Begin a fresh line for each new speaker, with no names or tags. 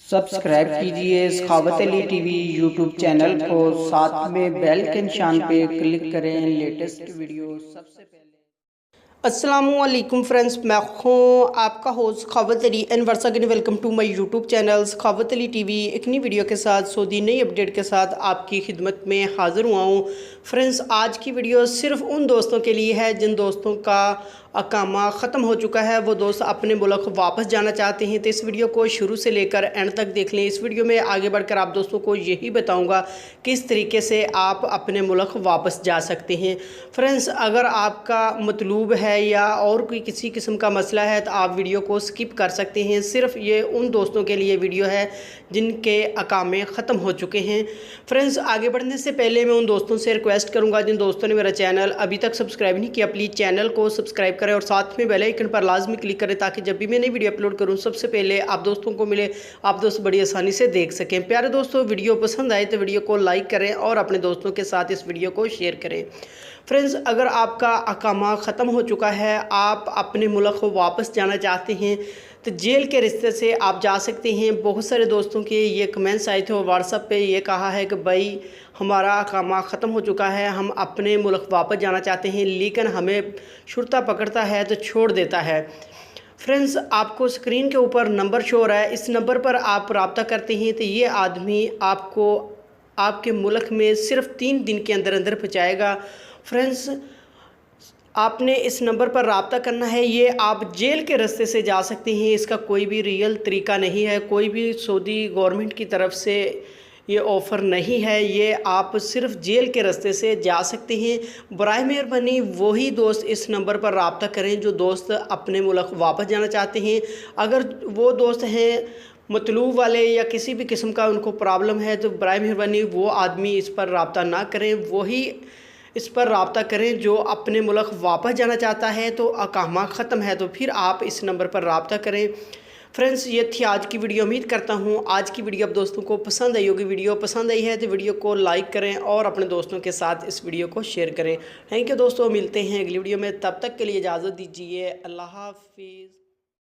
Subscribe कीजिए सखावत Ali TV YouTube channel को, साथ में बेल के निशान पे क्लिक करें लेटेस्ट वीडियो सबसे पहले। अस्सलामुअलैकुम फ्रेंड्स, मैं हूँ आपका host Sakhawat Ali and once again welcome to my YouTube channel Sakhawat Ali TV. एक नई वीडियो के साथ सऊदी नई अपडेट के साथ आपकी खिदमत में हाज़िर हुआ हूँ। फ्रेंड्स, आज की वीडियो सिर्फ उन दोस्तों के लिए है जिन दोस्तों का अकामा ख़त्म हो चुका है, वो दोस्त अपने मुल्क वापस जाना चाहते हैं। तो इस वीडियो को शुरू से लेकर एंड तक देख लें। इस वीडियो में आगे बढ़कर आप दोस्तों को यही बताऊंगा किस तरीके से आप अपने मुल्क वापस जा सकते हैं। फ्रेंड्स, अगर आपका मतलूब है या और कोई किसी किस्म का मसला है तो आप वीडियो को स्किप कर सकते हैं। सिर्फ ये उन दोस्तों के लिए वीडियो है जिनके अकामे ख़त्म हो चुके हैं। फ्रेंड्स, आगे बढ़ने से पहले मैं उन दोस्तों से रिक्वेस्ट करूँगा जिन दोस्तों ने मेरा चैनल अभी तक सब्सक्राइब नहीं किया, प्लीज़ चैनल को सब्सक्राइब करें और साथ में बेल आइकन पर लाजमी क्लिक करें ताकि जब भी मैं नई वीडियो अपलोड करूं सबसे पहले आप दोस्तों को मिले, आप दोस्त बड़ी आसानी से देख सकें। प्यारे दोस्तों, वीडियो पसंद आए तो वीडियो को लाइक करें और अपने दोस्तों के साथ इस वीडियो को शेयर करें। फ्रेंड्स, अगर आपका अकामा ख़त्म हो चुका है, आप अपने मुल्क को वापस जाना चाहते हैं तो जेल के रिश्ते से आप जा सकते हैं। बहुत सारे दोस्तों के ये कमेंट्स आए थे और व्हाट्सएप पे ये कहा है कि भाई हमारा अकामा ख़त्म हो चुका है, हम अपने मुल्क वापस जाना चाहते हैं लेकिन हमें शुर्ता पकड़ता है तो छोड़ देता है। फ्रेंड्स, आपको स्क्रीन के ऊपर नंबर शो हो रहा है, इस नंबर पर आप रब्ता करते हैं तो ये आदमी आपको आपके मुल्क में सिर्फ 3 दिन के अंदर अंदर पहुँचाएगा। फ्रेंड्स, आपने इस नंबर पर रब्ता करना है। ये आप जेल के रास्ते से जा सकते हैं, इसका कोई भी रियल तरीका नहीं है, कोई भी सऊदी गवर्नमेंट की तरफ से ये ऑफ़र नहीं है। ये आप सिर्फ जेल के रास्ते से जा सकते हैं। बराए मेहरबानी वही दोस्त इस नंबर पर रब्ता करें जो दोस्त अपने मुल्क वापस जाना चाहते हैं। अगर वो दोस्त हैं मतलूब वाले या किसी भी किस्म का उनको प्रॉब्लम है तो बराए मेहरबानी वो आदमी इस पर रब्ता ना करें, वही इस पर रब्ता करें जो अपने मुल्क वापस जाना चाहता है। तो अकामा ख़त्म है तो फिर आप इस नंबर पर रब्ता करें। फ्रेंड्स, ये थी आज की वीडियो। उम्मीद करता हूँ आज की वीडियो आप दोस्तों को पसंद आई होगी। वीडियो पसंद आई है तो वीडियो को लाइक करें और अपने दोस्तों के साथ इस वीडियो को शेयर करें। थैंक यू दोस्तों, मिलते हैं अगली वीडियो में, तब तक के लिए इजाज़त दीजिए। अल्लाह हाफिज़।